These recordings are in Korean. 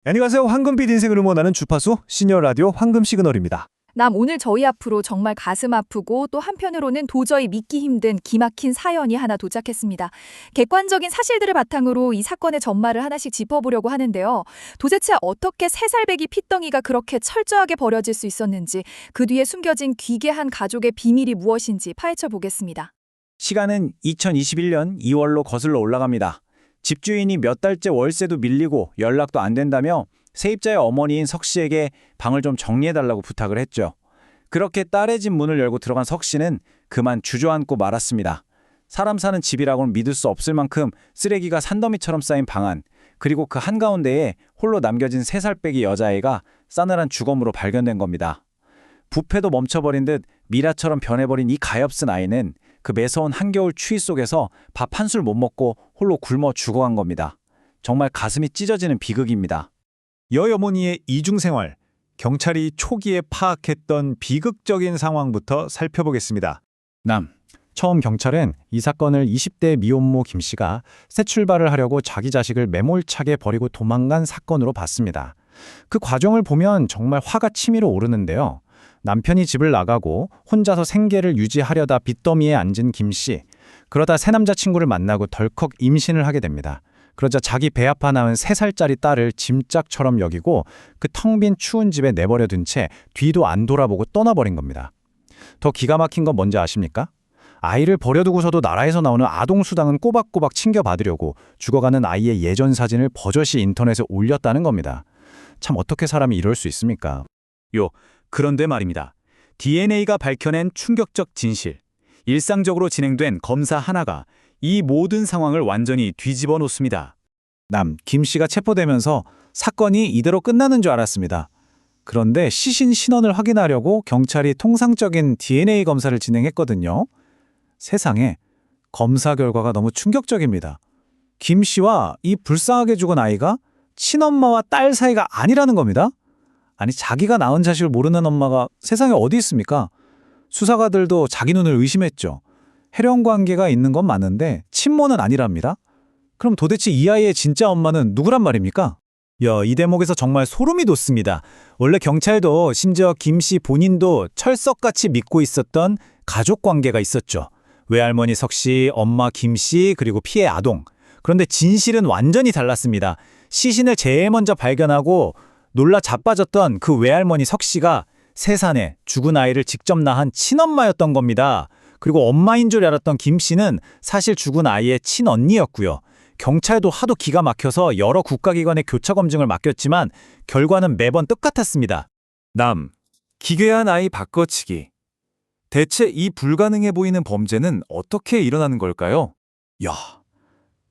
안녕하세요. 황금빛 인생을 응원하는 주파수 시니어 라디오 황금 시그널입니다. 남 오늘 저희 앞으로 정말 가슴 아프고 또 한편으로는 도저히 믿기 힘든 기막힌 사연이 하나 도착했습니다. 객관적인 사실들을 바탕으로 이 사건의 전말을 하나씩 짚어보려고 하는데요. 도대체 어떻게 3살배기 핏덩이가 그렇게 철저하게 버려질 수 있었는지, 그 뒤에 숨겨진 귀괴한 가족의 비밀이 무엇인지 파헤쳐 보겠습니다. 시간은 2021년 2월로 거슬러 올라갑니다. 집주인이 몇 달째 월세도 밀리고 연락도 안 된다며 세입자의 어머니인 석 씨에게 방을 좀 정리해달라고 부탁을 했죠. 그렇게 딸의 집 문을 열고 들어간 석 씨는 그만 주저앉고 말았습니다. 사람 사는 집이라고는 믿을 수 없을 만큼 쓰레기가 산더미처럼 쌓인 방 안, 그리고 그 한가운데에 홀로 남겨진 3살 빼기 여자아이가 싸늘한 주검으로 발견된 겁니다. 부패도 멈춰버린 듯 미라처럼 변해버린 이 가엾은 아이는 그 매서운 한겨울 추위 속에서 밥 한 술 못 먹고 홀로 굶어 죽어간 겁니다. 정말 가슴이 찢어지는 비극입니다. 여어머니의 이중생활, 경찰이 초기에 파악했던 비극적인 상황부터 살펴보겠습니다. 처음 경찰은 이 사건을 20대 미혼모 김 씨가 새 출발을 하려고 자기 자식을 매몰차게 버리고 도망간 사건으로 봤습니다. 그 과정을 보면 정말 화가 치밀어 오르는데요. 남편이 집을 나가고 혼자서 생계를 유지하려다 빚더미에 앉은 김 씨. 그러다 새 남자친구를 만나고 덜컥 임신을 하게 됩니다. 그러자 자기 배 아파 낳은 3살짜리 딸을 짐짝처럼 여기고 그 텅 빈 추운 집에 내버려 둔 채 뒤도 안 돌아보고 떠나버린 겁니다. 더 기가 막힌 건 뭔지 아십니까? 아이를 버려두고서도 나라에서 나오는 아동수당은 꼬박꼬박 챙겨받으려고 죽어가는 아이의 예전 사진을 버젓이 인터넷에 올렸다는 겁니다. 참 어떻게 사람이 이럴 수 있습니까? 그런데 말입니다. DNA가 밝혀낸 충격적 진실. 일상적으로 진행된 검사 하나가 이 모든 상황을 완전히 뒤집어 놓습니다. 김 씨가 체포되면서 사건이 이대로 끝나는 줄 알았습니다. 그런데 시신 신원을 확인하려고 경찰이 통상적인 DNA 검사를 진행했거든요. 세상에, 검사 결과가 너무 충격적입니다. 김 씨와 이 불쌍하게 죽은 아이가 친엄마와 딸 사이가 아니라는 겁니다. 아니, 자기가 낳은 자식을 모르는 엄마가 세상에 어디 있습니까? 수사관들도 자기 눈을 의심했죠. 혈연 관계가 있는 건 맞는데 친모는 아니랍니다. 그럼 도대체 이 아이의 진짜 엄마는 누구란 말입니까? 이 대목에서 정말 소름이 돋습니다. 원래 경찰도 심지어 김 씨 본인도 철석같이 믿고 있었던 가족 관계가 있었죠. 외할머니 석 씨, 엄마 김 씨, 그리고 피해 아동. 그런데 진실은 완전히 달랐습니다. 시신을 제일 먼저 발견하고 놀라 자빠졌던 그 외할머니 석 씨가 세산에 죽은 아이를 직접 낳은 친엄마였던 겁니다. 그리고 엄마인 줄 알았던 김 씨는 사실 죽은 아이의 친언니였고요. 경찰도 하도 기가 막혀서 여러 국가기관에 교차 검증을 맡겼지만 결과는 매번 똑같았습니다. 기괴한 아이 바꿔치기. 대체 이 불가능해 보이는 범죄는 어떻게 일어나는 걸까요?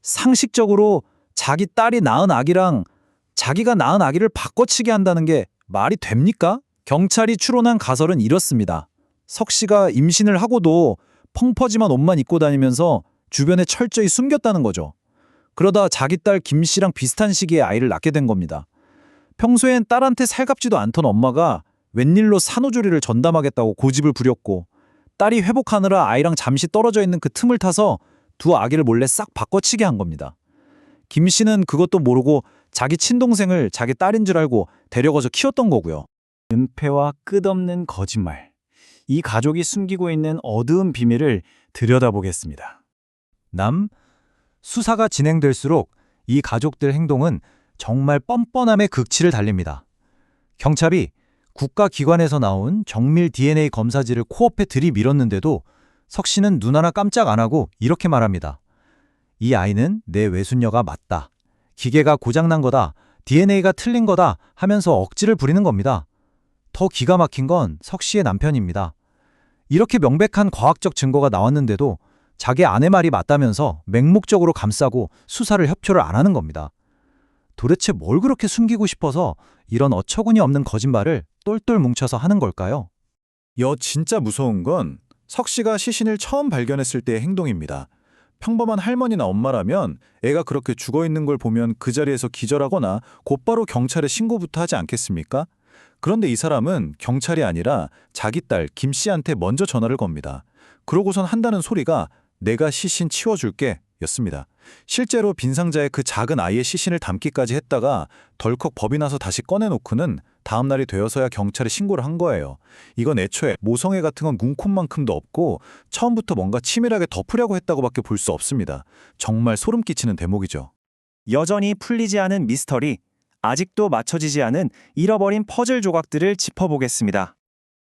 상식적으로 자기 딸이 낳은 아기랑 자기가 낳은 아기를 바꿔치기 한다는 게 말이 됩니까? 경찰이 추론한 가설은 이렇습니다. 석 씨가 임신을 하고도 펑퍼짐한 옷만 입고 다니면서 주변에 철저히 숨겼다는 거죠. 그러다 자기 딸 김 씨랑 비슷한 시기에 아이를 낳게 된 겁니다. 평소엔 딸한테 살갑지도 않던 엄마가 웬일로 산후조리를 전담하겠다고 고집을 부렸고, 딸이 회복하느라 아이랑 잠시 떨어져 있는 그 틈을 타서 두 아기를 몰래 싹 바꿔치기 한 겁니다. 김 씨는 그것도 모르고 자기 친동생을 자기 딸인 줄 알고 데려가서 키웠던 거고요. 은폐와 끝없는 거짓말. 이 가족이 숨기고 있는 어두운 비밀을 들여다보겠습니다. 수사가 진행될수록 이 가족들 행동은 정말 뻔뻔함의 극치를 달립니다. 경찰이 국가기관에서 나온 정밀 DNA 검사지를 코앞에 들이밀었는데도 석 씨는 눈 하나 깜짝 안 하고 이렇게 말합니다. 이 아이는 내 외손녀가 맞다. 기계가 고장난 거다. DNA가 틀린 거다 하면서 억지를 부리는 겁니다. 더 기가 막힌 건 석 씨의 남편입니다. 이렇게 명백한 과학적 증거가 나왔는데도 자기 아내 말이 맞다면서 맹목적으로 감싸고 수사를 협조를 안 하는 겁니다. 도대체 뭘 그렇게 숨기고 싶어서 이런 어처구니 없는 거짓말을 똘똘 뭉쳐서 하는 걸까요? 진짜 무서운 건 석 씨가 시신을 처음 발견했을 때의 행동입니다. 평범한 할머니나 엄마라면 애가 그렇게 죽어있는 걸 보면 그 자리에서 기절하거나 곧바로 경찰에 신고부터 하지 않겠습니까? 그런데 이 사람은 경찰이 아니라 자기 딸 김 씨한테 먼저 전화를 겁니다. 그러고선 한다는 소리가 내가 시신 치워줄게 였습니다. 실제로 빈상자에 그 작은 아이의 시신을 담기까지 했다가 덜컥 법이 나서 다시 꺼내놓고는 다음 날이 되어서야 경찰에 신고를 한 거예요. 이건 애초에 모성애 같은 건 눈콧만큼도 없고 처음부터 뭔가 치밀하게 덮으려고 했다고밖에 볼 수 없습니다. 정말 소름 끼치는 대목이죠. 여전히 풀리지 않은 미스터리, 아직도 맞춰지지 않은 잃어버린 퍼즐 조각들을 짚어보겠습니다.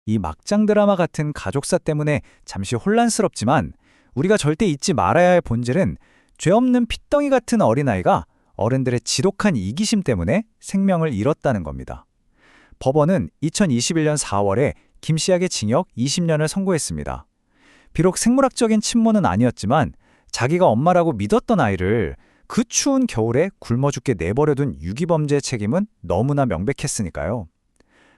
이 막장 드라마 같은 가족사 때문에 잠시 혼란스럽지만 우리가 절대 잊지 말아야 할 본질은 죄 없는 핏덩이 같은 어린아이가 어른들의 지독한 이기심 때문에 생명을 잃었다는 겁니다. 법원은 2021년 4월에 김 씨에게 징역 20년을 선고했습니다. 비록 생물학적인 친모는 아니었지만 자기가 엄마라고 믿었던 아이를 그 추운 겨울에 굶어 죽게 내버려둔 유기범죄의 책임은 너무나 명백했으니까요.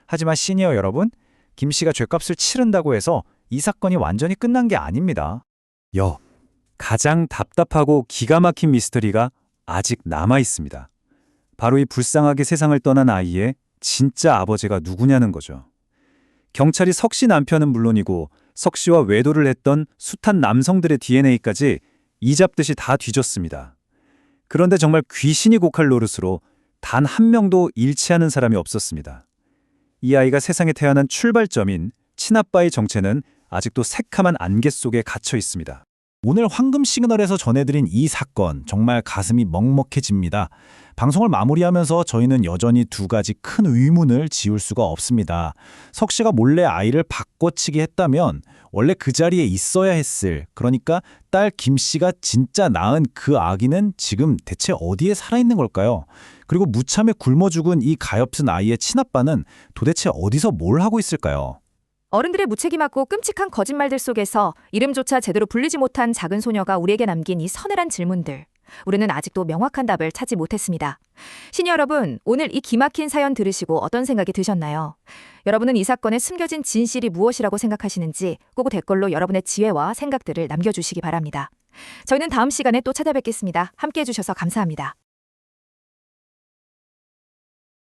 하지만 시니어 여러분, 김 씨가 죗값을 치른다고 해서 이 사건이 완전히 끝난 게 아닙니다. 가장 답답하고 기가 막힌 미스터리가 아직 남아 있습니다. 바로 이 불쌍하게 세상을 떠난 아이의 진짜 아버지가 누구냐는 거죠. 경찰이 석 씨 남편은 물론이고 석 씨와 외도를 했던 숱한 남성들의 DNA까지 이잡듯이 다 뒤졌습니다. 그런데 정말 귀신이 곡할 노릇으로 단 한 명도 일치하는 사람이 없었습니다. 이 아이가 세상에 태어난 출발점인 친아빠의 정체는 아직도 새카만 안개 속에 갇혀 있습니다. 오늘 황금 시그널에서 전해드린 이 사건 정말 가슴이 먹먹해집니다. 방송을 마무리하면서 저희는 여전히 두 가지 큰 의문을 지울 수가 없습니다. 석 씨가 몰래 아이를 바꿔치기 했다면 원래 그 자리에 있어야 했을, 그러니까 딸 김 씨가 진짜 낳은 그 아기는 지금 대체 어디에 살아있는 걸까요? 그리고 무참에 굶어 죽은 이 가엾은 아이의 친아빠는 도대체 어디서 뭘 하고 있을까요? 어른들의 무책임하고 끔찍한 거짓말들 속에서 이름조차 제대로 불리지 못한 작은 소녀가 우리에게 남긴 이 서늘한 질문들. 우리는 아직도 명확한 답을 찾지 못했습니다. 시니어 여러분, 오늘 이 기막힌 사연 들으시고 어떤 생각이 드셨나요? 여러분은 이 사건에 숨겨진 진실이 무엇이라고 생각하시는지 꼭 댓글로 여러분의 지혜와 생각들을 남겨주시기 바랍니다. 저희는 다음 시간에 또 찾아뵙겠습니다. 함께해 주셔서 감사합니다.